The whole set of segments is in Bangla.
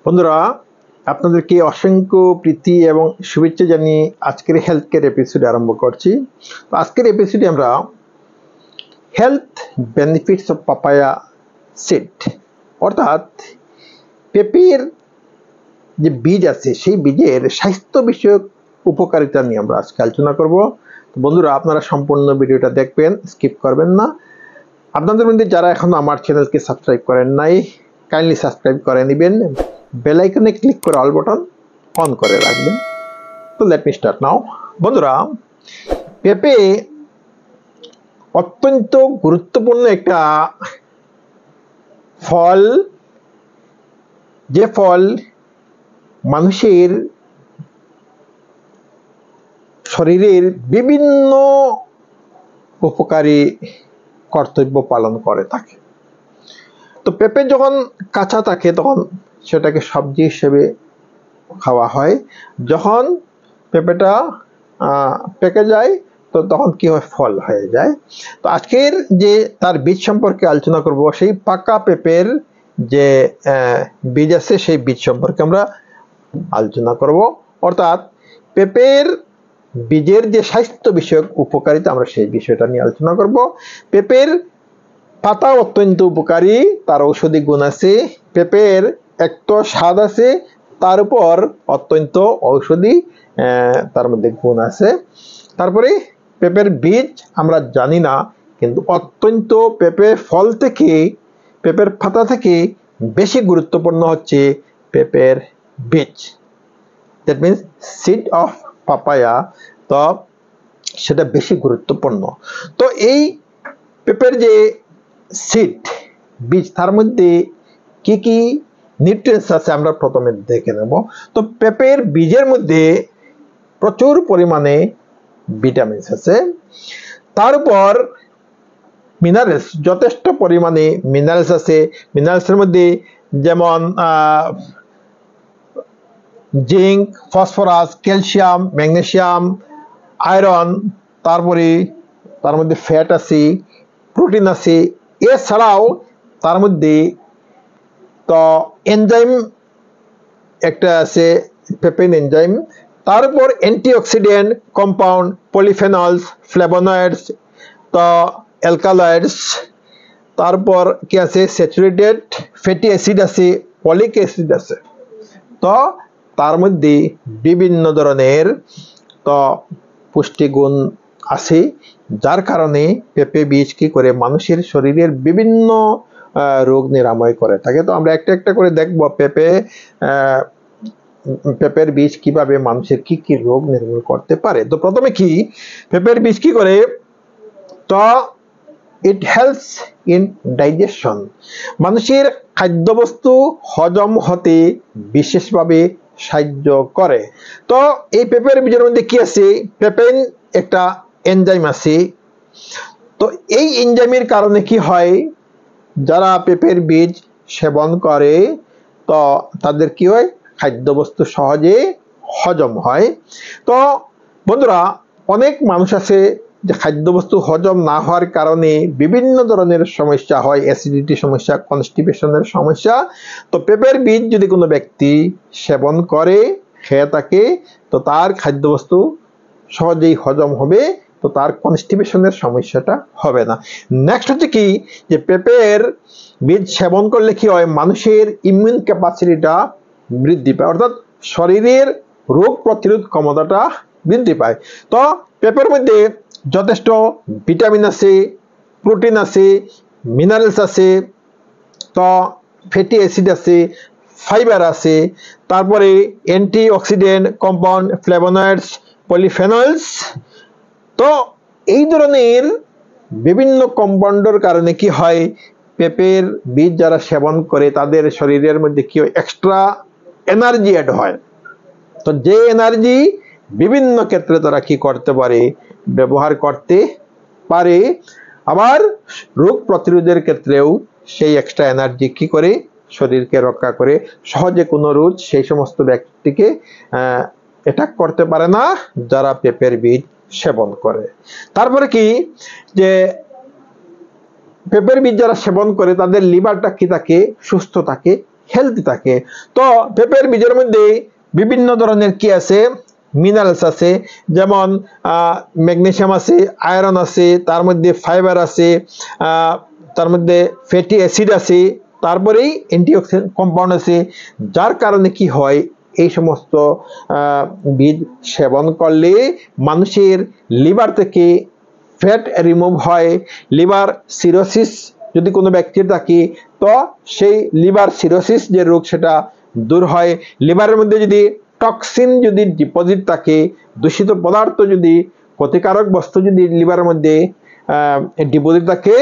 বন্ধুরা, আপনাদেরকে অসংখ্য প্রীতি এবং শুভেচ্ছা জানিয়ে আজকের হেলথ কেয়ার এপিসোড আরম্ভ করছি। তো আজকের এপিসোডে আমরা health benefits of papaya seed অর্থাৎ পেঁপের যে বীজ আছে সেই বীজের স্বাস্থ্য বিষয়ক উপকারিতা নিয়ে আমরা আজকে আলোচনা করব। তো বন্ধুরা, আপনারা সম্পূর্ণ ভিডিওটা দেখবেন, স্কিপ করবেন না। আপনাদের মধ্যে যারা এখনো আমার চ্যানেলকে সাবস্ক্রাইব করেন নাই, কাইন্ডলি সাবস্ক্রাইব করে নেবেন, বেল আইকনে ক্লিক করে অল বাটন অন করে রাখবেন। তো লেট মি স্টার্ট নাও। বন্ধুরা, পেঁপে অত্যন্ত গুরুত্বপূর্ণ একটা ফল, যে ফল মানুষের শরীরের বিভিন্ন উপকারী কর্তব্য পালন করে থাকে। তো পেঁপে যখন কাঁচা থাকে তখন সেটাকে সবজি হিসেবে খাওয়া হয়। যখন পেঁপেটা পেকে যায় তো তখন কি হয়, ফল হয়ে যায়। তো আজকের যে তার বীজ সম্পর্কে আলোচনা করব, সেই পাকা পেঁপের যে বীজ আছে সেই বীজ সম্পর্কে আমরা আলোচনা করব। অর্থাৎ পেঁপের বীজের যে স্বাস্থ্য বিষয়ক উপকারিতা, আমরা সেই বিষয়টা নিয়ে আলোচনা করব। পেঁপের পাতা অত্যন্ত উপকারী, তার ঔষধি গুণ আছে। পেঁপের একটু স্বাদ আছে, তার উপর অত্যন্ত ঔষধি তার মধ্যে গুণ আছে। তারপরে পেঁপের বীজ আমরা জানি না, কিন্তু অত্যন্ত পেঁপের ফল থেকে, পেঁপের পাতা থেকে বেশি গুরুত্বপূর্ণ হচ্ছে পেঁপের বীজ। That means seed of papaya, তো সেটা বেশি গুরুত্বপূর্ণ। তো এই পেঁপের যে সিড বীজ, তার মধ্যে কি কি নিউট্রিয়েন্টস আছে আমরা প্রথমে দেখে নেব। তো পেঁপের বীজের মধ্যে প্রচুর পরিমাণে ভিটামিনস আছে, তার উপর মিনারেলস, যথেষ্ট পরিমাণে মিনারেলস আছে। মিনারেলসের মধ্যে যেমন zinc, phosphorus, calcium, magnesium, iron, তারপরে তার মধ্যে ফ্যাট আছে, প্রোটিন আছে। এছাড়াও তার মধ্যে তো এনজাইম একটা আছে, পেপেন এনজাইম। তার উপর অ্যান্টিঅক্সিডেন্ট কম্পাউন্ড, পলিফেনলস, ফ্লেভোনয়েডস, তো অ্যালকালয়েডস, তারপর কি আছে, স্যাচুরেটেড ফ্যাটি অ্যাসিড আছে, অলিক অ্যাসিড আছে। তো তার মধ্যে বিভিন্ন ধরনের তো পুষ্টিগুণ আছে, যার কারণে পেঁপে বীজ কি করে মানুষের শরীরের বিভিন্ন রোগ নিরাময় করে থাকে। তো আমরা একটা একটা করে দেখব পেঁপের বীজ কিভাবে মানুষের কি কি রোগ নির্মূল করতে পারে। তো প্রথমে কি, পেঁপের বীজ কি করে, তো ইট হেল্পস ইন ডাইজেশন, মানুষের খাদ্যবস্তু হজম হতে বিশেষভাবে সাহায্য করে। তো এই পেঁপের বীজের মধ্যে কি আছে, পেপেন একটা এনজাইম আছে। তো এই এনজাইমের কারণে কি হয়, যারা পেঁপের বীজ সেবন করে তো তাদের কি হয়, খাদ্যবস্তু সহজে হজম হয়। তো বন্ধুরা, অনেক মানুষ আছে যে খাদ্যবস্তু হজম না হওয়ার কারণে বিভিন্ন ধরনের সমস্যা হয়, অ্যাসিডিটি সমস্যা, কনস্টিপেশনের সমস্যা। তো পেঁপের বীজ যদি কোনো ব্যক্তি সেবন করে, খেয়ে থাকে, তো তার খাদ্যবস্তু সহজেই হজম হবে, তো তার কনস্টিপেশনের সমস্যাটা হবে না। নেক্সট হচ্ছে কি, যে পেঁপের বীজ সেবন করলে কি হয়, মানুষের ইমিউন ক্যাপাসিটিটা বৃদ্ধি পায়, অর্থাৎ শরীরের রোগ প্রতিরোধ ক্ষমতাটা বৃদ্ধি পায়। তো পেঁপের মধ্যে যথেষ্ট ভিটামিন আছে, প্রোটিন আছে, মিনারেলস আছে, তো ফ্যাটি অ্যাসিড আছে, ফাইবার আছে, তারপরে অ্যান্টিঅক্সিডেন্ট কম্পাউন্ড, ফ্লেভোনয়েডস, পলিফেনলস। তো এই ধরনের বিভিন্ন কম্পাউন্ডের কারণে কি হয়, পেঁপের বীজ যারা সেবন করে তাদের শরীরের মধ্যে কি হয়, এক্সট্রা এনার্জি অ্যাড হয়। তো যে এনার্জি বিভিন্ন ক্ষেত্রে তারা কি করতে পারে, ব্যবহার করতে পারে। আবার রোগ প্রতিরোধের ক্ষেত্রেও সেই এক্সট্রা এনার্জি কি করে, শরীরকে রক্ষা করে। সহজে কোনো রোগ সেই সমস্ত ব্যক্তিকে অ্যাটাক করতে পারে না যারা পেঁপের বীজ সেবন করে। তারপরে কি, যে পেঁপের বীজ যারা সেবন করে তাদের লিভারটা কি থাকে, সুস্থ থাকে, হেলদি থাকে। তো পেঁপের বীজের মধ্যে বিভিন্ন ধরনের কি আছে, মিনারেলস আছে, যেমন ম্যাগনেসিয়াম আছে, আয়রন আছে, তার মধ্যে ফাইবার আছে, তার মধ্যে ফ্যাটি অ্যাসিড আছে, তারপরেই অ্যান্টিঅক্সিডেন্ট কম্পাউন্ড আছে, যার কারণে কি হয়, এই সমস্ত বীজ সেবন করলে মানুষের লিভার থেকে ফ্যাট রিমুভ হয়। লিভার সিরোসিস যদি কোনো ব্যক্তির থাকে, তো সেই লিভার সিরোসিস যে রোগ সেটা দূর হয়। লিভারের মধ্যে যদি টক্সিন যদি ডিপোজিট থাকে, দূষিত পদার্থ যদি, ক্ষতিকারক বস্তু যদি লিভারের মধ্যে ডিপোজিট থাকে,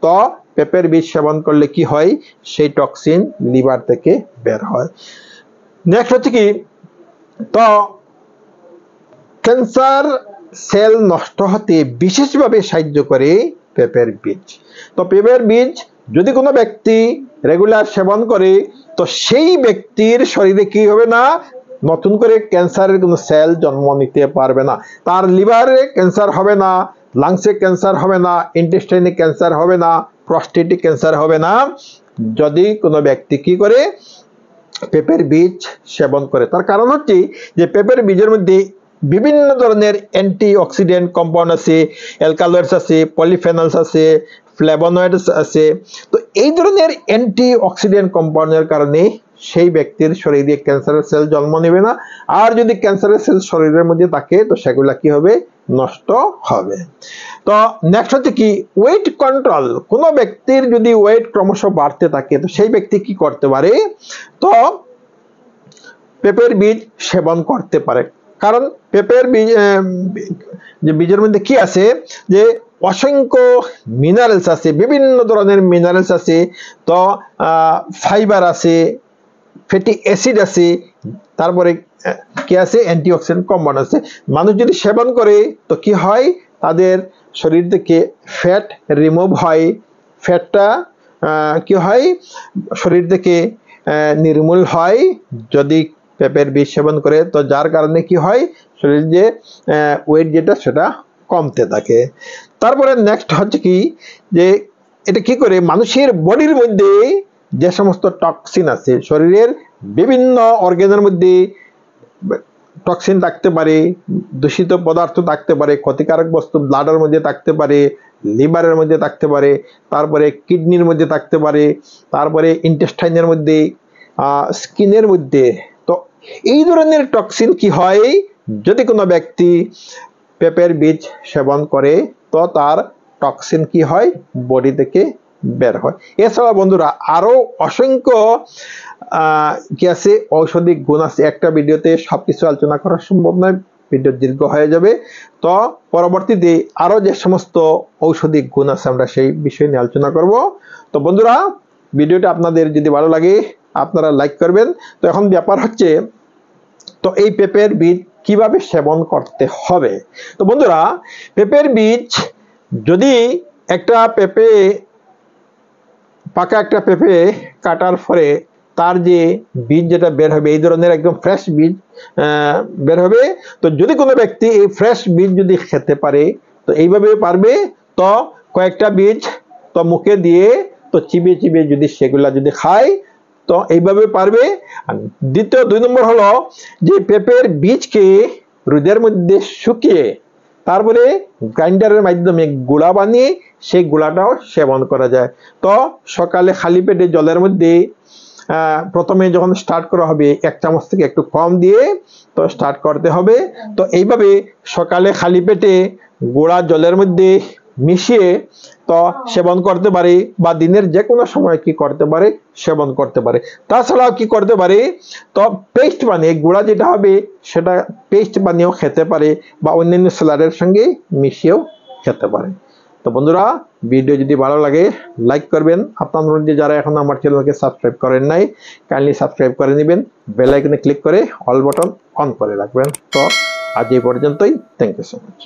তো পেঁপের বীজ সেবন করলে কি হয়, সেই টক্সিন লিভার থেকে বের হয়। নেক্সট হচ্ছে কি, তো ক্যান্সার সেল নষ্ট হতে বিশেষভাবে সাহায্য করে পেঁপের বীজ। তো পেঁপের বীজ যদি কোনো ব্যক্তি রেগুলার সেবন করে, তো সেই ব্যক্তির শরীরে কি হবে না, নতুন করে ক্যান্সারের কোনো সেল জন্ম নিতে পারবে না। তার লিভারে ক্যান্সার হবে না, লাংসে ক্যান্সার হবে না, ইন্টেস্টাইনে ক্যান্সার হবে না, প্রস্টেটে ক্যান্সার হবে না, যদি কোনো ব্যক্তি কি করে, পেঁপের বীজ সেবন করে। তার কারণ হচ্ছে যে পেঁপের বীজের মধ্যে বিভিন্ন ধরনের অ্যান্টি অক্সিডেন্ট কম্পাউন্ড আছে, অ্যালকালয়েডস আছে, পলিফেনলস আছে, ফ্লেভোনয়েডস আছে। তো এই ধরনের অ্যান্টি অক্সিডেন্ট কম্পাউন্ডের কারণে সেই ব্যক্তির শরীরে ক্যান্সারের সেল জন্ম নেবে না, আর যদি ক্যান্সারের সেল শরীরের মধ্যে থাকে, তো সেগুলা কি হবে, নষ্ট হবে। তো নেক্সট হচ্ছে কি, ওয়েট কন্ট্রোল। কোনো ব্যক্তির যদি ওয়েট ক্রমশ বাড়তে থাকে, তো সেই ব্যক্তি কি করতে পারে, তো পেঁপের বীজ সেবন করতে পারে। কারণ পেঁপের বীজের মধ্যে কি আছে, যে অসংখ্য মিনারেলস আছে, বিভিন্ন ধরনের মিনারেলস আছে, তো ফাইবার আছে, ফ্যাটি অ্যাসিড আছে, তারপরে কি আছে, অ্যান্টিঅক্সিডেন্ট কম্পাউন্ড আছে। মানুষ যদি সেবন করে, তো কি হয়, তাদের শরীর থেকে ফ্যাট রিমুভ হয়, ফ্যাটটা কি হয়, শরীর থেকে নির্মূল হয় যদি পেঁপের বীজ সেবন করে। তো যার কারণে কি হয়, শরীর যে ওয়েট যেটা সেটা কমতে থাকে। তারপরে নেক্সট হচ্ছে কি, যে এটা কি করে, মানুষের বডির মধ্যে যে সমস্ত টক্সিন আছে, শরীরের বিভিন্ন অর্গানের মধ্যে টক্সিন থাকতে পারে, দূষিত পদার্থ থাকতে পারে, ক্ষতিকারক বস্তু ব্লাডের মধ্যে থাকতে পারে, লিভারের মধ্যে থাকতে পারে, তারপরে কিডনির মধ্যে থাকতে পারে, তারপরে ইন্টেস্টাইনের মধ্যে, স্কিনের মধ্যে। তো এই ধরনের টক্সিন কি হয়, যদি কোনো ব্যক্তি পেঁপের বীজ সেবন করে, তো তার টক্সিন কি হয়, বডি থেকে বের হয়। এছাড়া বন্ধুরা আরো অসংখ্য কি আছে, ঔষধিক গুণ আছে। একটা ভিডিওতে সবকিছু আলোচনা করা সম্ভব নয়, ভিডিও দীর্ঘ হয়ে যাবে। তো পরবর্তীতে আরো যে সমস্ত ঔষধিক গুণ আছে, আমরা সেই বিষয় নিয়ে আলোচনা করব। তো বন্ধুরা, ভিডিওটা আপনাদের যদি ভালো লাগে, আপনারা লাইক করবেন। তো এখন ব্যাপার হচ্ছে, তো এই পেঁপের বীজ কিভাবে সেবন করতে হবে। তো বন্ধুরা, পেঁপের বীজ, যদি একটা পেঁপে, পাকা একটা পেঁপে কাটার পরে তার যে বীজ যেটা বের হবে, এই ধরনের একদম ফ্রেশ বীজ বের হবে। তো যদি কোনো ব্যক্তি এই ফ্রেশ বীজ যদি খেতে পারে, তো এইভাবে পারবে, তো কয়েকটা বীজ তো মুখে দিয়ে, তো চিবিয়ে চিবিয়ে যদি সেগুলা যদি খায়, তো এইভাবে পারবে। আর দ্বিতীয় 2 নম্বর হলো, যে পেঁপের বীজকে রোদের মধ্যে শুকিয়ে তারপরে গ্রাইন্ডারের মাধ্যমে গুঁড়া বানিয়ে সেই গুঁড়াটাও সেবন করা যায়। তো সকালে খালি পেটে জলের মধ্যে প্রথমে যখন স্টার্ট করা হবে, 1 চামচ থেকে একটু কম দিয়ে তো স্টার্ট করতে হবে। তো এইভাবে সকালে খালি পেটে গুঁড়া জলের মধ্যে মিশিয়ে তো সেবন করতে পারে, বা দিনের যে কোনো সময় কি করতে পারে, সেবন করতে পারে। তাছাড়াও কি করতে পারে, তো পেস্ট বানিয়ে, গুঁড়া যেটা হবে সেটা পেস্ট বানিয়েও খেতে পারে, বা অন্যান্য স্যালাডের সঙ্গে মিশিয়েও খেতে পারে। তো বন্ধুরা, ভিডিও যদি ভালো লাগে লাইক করবেন। আপনার মধ্যে যারা এখন আমার চ্যানেলকে সাবস্ক্রাইব করেন নাই, কাইন্ডলি সাবস্ক্রাইব করে নেবেন, বেল আইকনে ক্লিক করে অল বাটন অন করে রাখবেন। তো আজ এই পর্যন্তই, থ্যাংক ইউ সো মাচ।